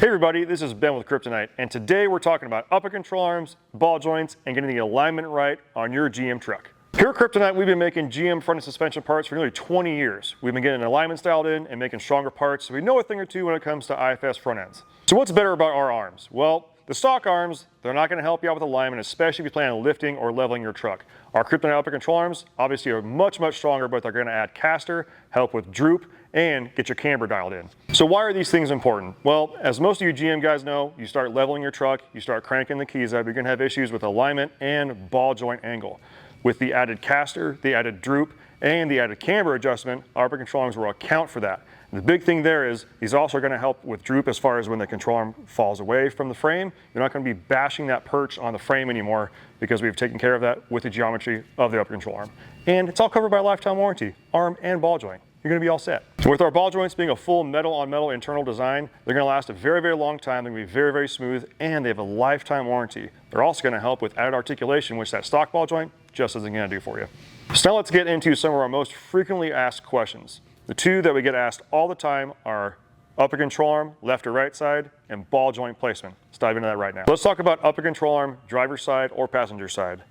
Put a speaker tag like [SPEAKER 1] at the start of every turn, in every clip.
[SPEAKER 1] Hey everybody, this is Ben with Kryptonite, and today we're talking about upper control arms, ball joints, and getting the alignment right on your GM truck. Here at Kryptonite, we've been making GM front and suspension parts for nearly 20 years. We've been getting alignments dialed in and making stronger parts, so we know a thing or two when it comes to IFS front ends. So what's better about our arms? Well, the stock arms, they're not going to help you out with alignment, especially if you plan on lifting or leveling your truck. Our Kryptonite Upper Control Arms obviously are much stronger, but they're going to add caster, help with droop, and get your camber dialed in. So why are these things important? Well, as most of you GM guys know, you start leveling your truck, you start cranking the keys up, you're going to have issues with alignment and ball joint angle. With the added caster, the added droop, and the added camber adjustment, our upper control arms will account for that. The big thing there is these also are going to help with droop as far as when the control arm falls away from the frame. You're not going to be bashing that perch on the frame anymore because we've taken care of that with the geometry of the upper control arm. And it's all covered by a lifetime warranty, arm and ball joint. You're going to be all set. With our ball joints being a full metal on metal internal design, they're going to last a very long time. They're going to be very smooth, and they have a lifetime warranty. They're also going to help with added articulation, which that stock ball joint just isn't going to do for you. So now let's get into some of our most frequently asked questions. The two that we get asked all the time are upper control arm, left or right side, and ball joint placement. Let's dive into that right now. Let's talk about upper control arm, driver's side or passenger side.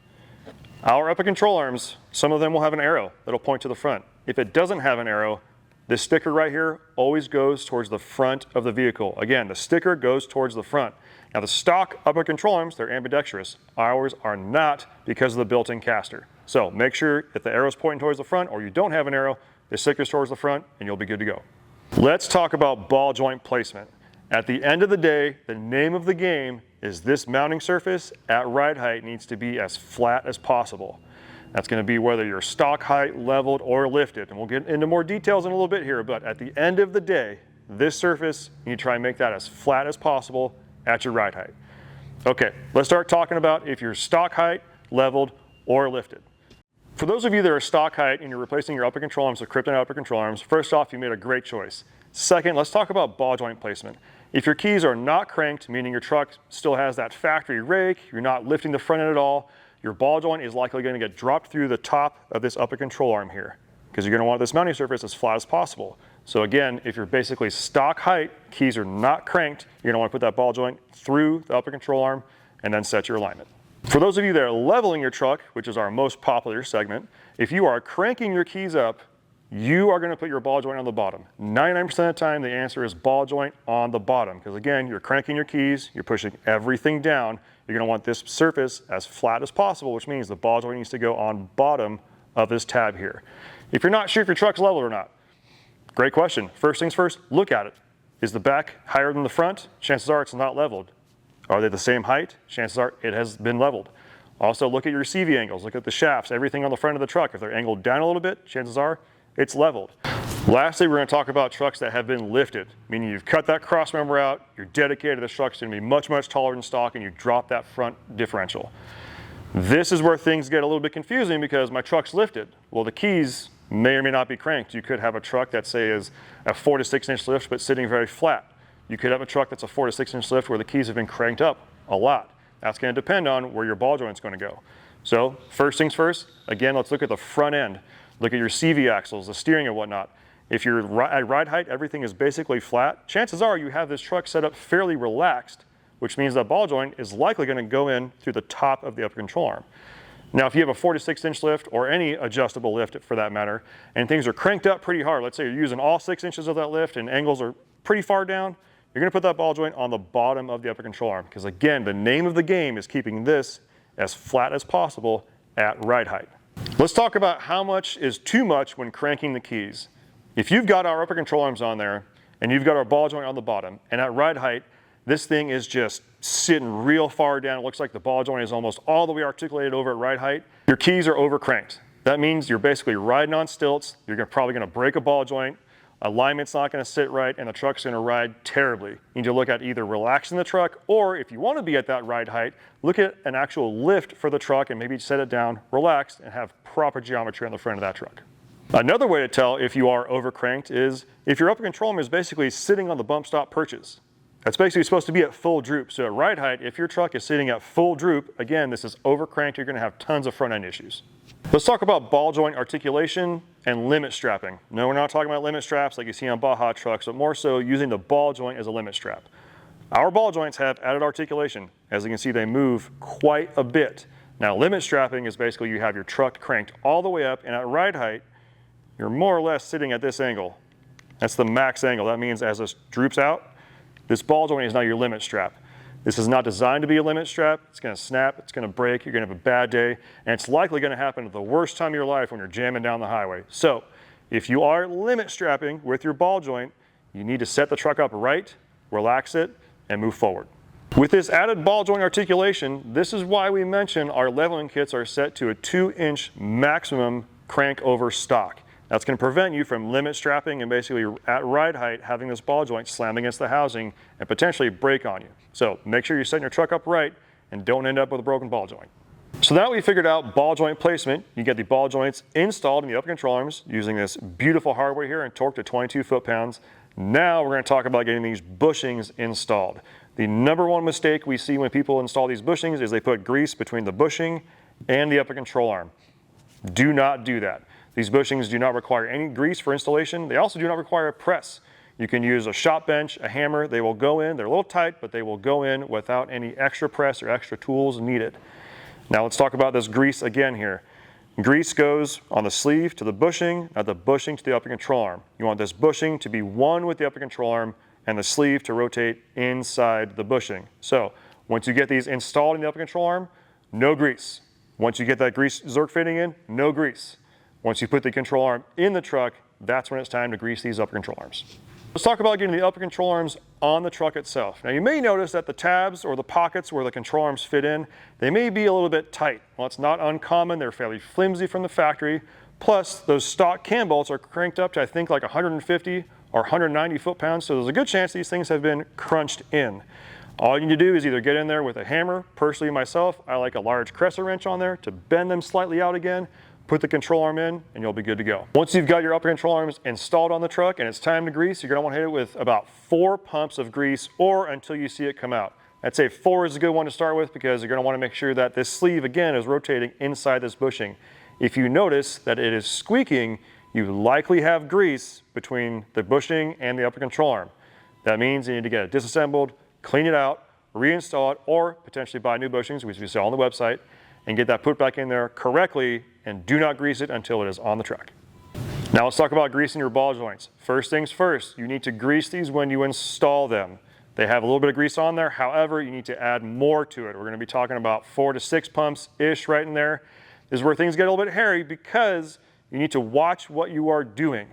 [SPEAKER 1] Our upper control arms, some of them will have an arrow that'll point to the front. If it doesn't have an arrow, this sticker right here always goes towards the front of the vehicle. Again, the sticker goes towards the front. Now the stock upper control arms, they're ambidextrous. Ours are not because of the built-in caster. So make sure if the arrow's pointing towards the front or you don't have an arrow, the sticker's towards the front and you'll be good to go. Let's talk about ball joint placement. At the end of the day, the name of the game is this mounting surface at ride height needs to be as flat as possible. That's going to be whether you're stock height, leveled, or lifted. And we'll get into more details in a little bit here, but at the end of the day, this surface, you try and make that as flat as possible at your ride height. Okay, let's start talking about if you're stock height, leveled, or lifted. For those of you that are stock height and you're replacing your upper control arms with Kryptonite Upper Control Arms, first off, you made a great choice. Second, let's talk about ball joint placement. If your keys are not cranked, meaning your truck still has that factory rake, you're not lifting the front end at all, your ball joint is likely going to get dropped through the top of this upper control arm here because you're going to want this mounting surface as flat as possible. So again, if you're basically stock height, keys are not cranked, you're going to want to put that ball joint through the upper control arm and then set your alignment. For those of you that are leveling your truck, which is our most popular segment, if you are cranking your keys up, you are going to put your ball joint on the bottom. 99% of the time, the answer is ball joint on the bottom because again, you're cranking your keys, you're pushing everything down. You're going to want this surface as flat as possible, which means the ball joint needs to go on bottom of this tab here. If you're not sure if your truck's leveled or not, great question. First things first, look at it. Is the back higher than the front? Chances are it's not leveled. Are they the same height? Chances are it has been leveled. Also look at your CV angles, look at the shafts, everything on the front of the truck. If they're angled down a little bit, chances are it's leveled. Lastly, we're going to talk about trucks that have been lifted, meaning you've cut that cross member out, you're dedicated, this truck's going to be much taller than stock, and you drop that front differential. This is where things get a little bit confusing because my truck's lifted. Well, the keys may or may not be cranked. You could have a truck that say is a 4 to 6 inch lift but sitting very flat. You could have a truck that's a 4 to 6 inch lift where the keys have been cranked up a lot. That's going to depend on where your ball joint's going to go. So first things first, again, let's look at the front end. Look at your CV axles, the steering and whatnot. If you're at ride height, everything is basically flat. Chances are you have this truck set up fairly relaxed, which means that ball joint is likely going to go in through the top of the upper control arm. Now, if you have a 4 to 6 inch lift or any adjustable lift for that matter, and things are cranked up pretty hard, let's say you're using all 6 inches of that lift and angles are pretty far down, you're going to put that ball joint on the bottom of the upper control arm. Because again, the name of the game is keeping this as flat as possible at ride height. Let's talk about how much is too much when cranking the keys. If you've got our upper control arms on there and you've got our ball joint on the bottom and at ride height, this thing is just sitting real far down. It looks like the ball joint is almost all the way articulated over at ride height. Your keys are over cranked. That means you're basically riding on stilts. You're probably going to break a ball joint. Alignment's not going to sit right and the truck's going to ride terribly. You need to look at either relaxing the truck or if you want to be at that ride height, look at an actual lift for the truck and maybe set it down, relaxed, and have proper geometry on the front of that truck. Another way to tell if you are overcranked is if your upper control arm is basically sitting on the bump stop perches. That's basically supposed to be at full droop. So at ride height, if your truck is sitting at full droop, again, this is overcranked, you're going to have tons of front end issues. Let's talk about ball joint articulation and limit strapping. No, we're not talking about limit straps like you see on Baja trucks, but more so using the ball joint as a limit strap. Our ball joints have added articulation. As you can see, they move quite a bit. Now, limit strapping is basically you have your truck cranked all the way up, and at ride height, you're more or less sitting at this angle. That's the max angle. That means as this droops out, this ball joint is now your limit strap. This is not designed to be a limit strap. It's going to snap, it's going to break, you're going to have a bad day, and it's likely going to happen at the worst time of your life when you're jamming down the highway. So, if you are limit strapping with your ball joint, you need to set the truck up right, relax it, and move forward. With this added ball joint articulation, this is why we mention our leveling kits are set to a 2-inch maximum crank over stock. That's going to prevent you from limit strapping and basically at ride height having this ball joint slam against the housing and potentially break on you. So make sure you're setting your truck up right and don't end up with a broken ball joint. So now we figured out ball joint placement. You get the ball joints installed in the upper control arms using this beautiful hardware here and torqued to 22 foot-pounds. Now we're going to talk about getting these bushings installed. The number one mistake we see when people install these bushings is they put grease between the bushing and the upper control arm. Do not do that. These bushings do not require any grease for installation. They also do not require a press. You can use a shop bench, a hammer. They will go in. They're a little tight, but they will go in without any extra press or extra tools needed. Now let's talk about this grease again here. Grease goes on the sleeve to the bushing, not the bushing to the upper control arm. You want this bushing to be one with the upper control arm and the sleeve to rotate inside the bushing. So once you get these installed in the upper control arm, no grease. Once you get that grease Zerk fitting in, no grease. Once you put the control arm in the truck, that's when it's time to grease these upper control arms. Let's talk about getting the upper control arms on the truck itself. Now you may notice that the tabs or the pockets where the control arms fit in, they may be a little bit tight. Well, it's not uncommon. They're fairly flimsy from the factory. Plus, those stock cam bolts are cranked up to I think like 150 or 190 foot-pounds, so there's a good chance these things have been crunched in. All you need to do is either get in there with a hammer. Personally myself, I like a large crescent wrench on there to bend them slightly out again. Put the control arm in and you'll be good to go. Once you've got your upper control arms installed on the truck and it's time to grease, you're going to want to hit it with about 4 pumps of grease or until you see it come out. I'd say 4 is a good one to start with because you're going to want to make sure that this sleeve again is rotating inside this bushing. If you notice that it is squeaking, you likely have grease between the bushing and the upper control arm. That means you need to get it disassembled, clean it out, reinstall it, or potentially buy new bushings, which we sell on the website, and get that put back in there correctly, and do not grease it until it is on the truck. Now let's talk about greasing your ball joints. First things first, you need to grease these when you install them. They have a little bit of grease on there, however, you need to add more to it. We're going to be talking about 4 to 6 pumps-ish right in there. This is where things get a little bit hairy because you need to watch what you are doing.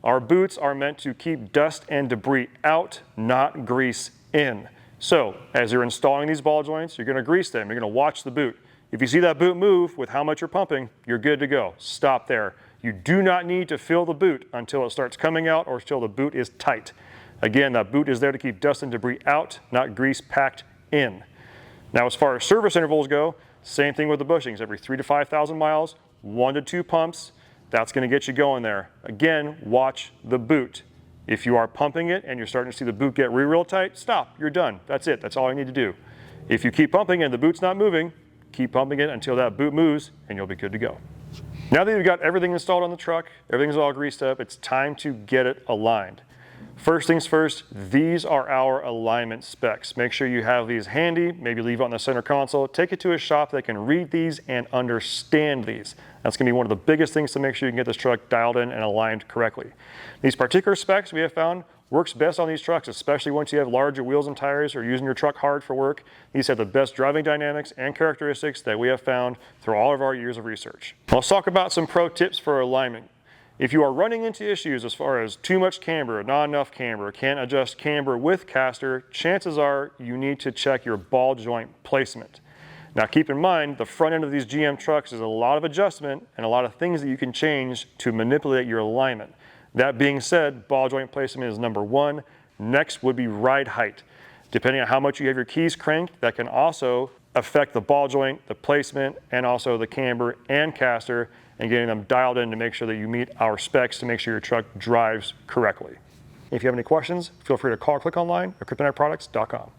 [SPEAKER 1] Our boots are meant to keep dust and debris out, not grease in. So as you're installing these ball joints, you're going to grease them. You're going to watch the boot. If you see that boot move with how much you're pumping, you're good to go. Stop there. You do not need to fill the boot until it starts coming out or until the boot is tight. Again, that boot is there to keep dust and debris out, not grease packed in. Now, as far as service intervals go, same thing with the bushings. Every 3,000 to 5,000 miles, 1 to 2 pumps. That's going to get you going there. Again, watch the boot. If you are pumping it and you're starting to see the boot get real tight, stop. You're done. That's it. That's all you need to do. If you keep pumping and the boot's not moving, keep pumping it until that boot moves and you'll be good to go. Now that you've got everything installed on the truck, everything's all greased up, it's time to get it aligned. First things first, these are our alignment specs. Make sure you have these handy, maybe leave it on the center console. Take it to a shop that can read these and understand these. That's going to be one of the biggest things to make sure you can get this truck dialed in and aligned correctly. These particular specs we have found works best on these trucks, especially once you have larger wheels and tires or using your truck hard for work. These have the best driving dynamics and characteristics that we have found through all of our years of research. Let's talk about some pro tips for alignment. If you are running into issues as far as too much camber, not enough camber, can't adjust camber with caster, chances are you need to check your ball joint placement. Now keep in mind, the front end of these GM trucks is a lot of adjustment and a lot of things that you can change to manipulate your alignment. That being said, ball joint placement is number 1. Next would be ride height. Depending on how much you have your keys cranked, that can also affect the ball joint, the placement, and also the camber and caster, and getting them dialed in to make sure that you meet our specs to make sure your truck drives correctly. If you have any questions, feel free to call or click online at kryptoniteproducts.com.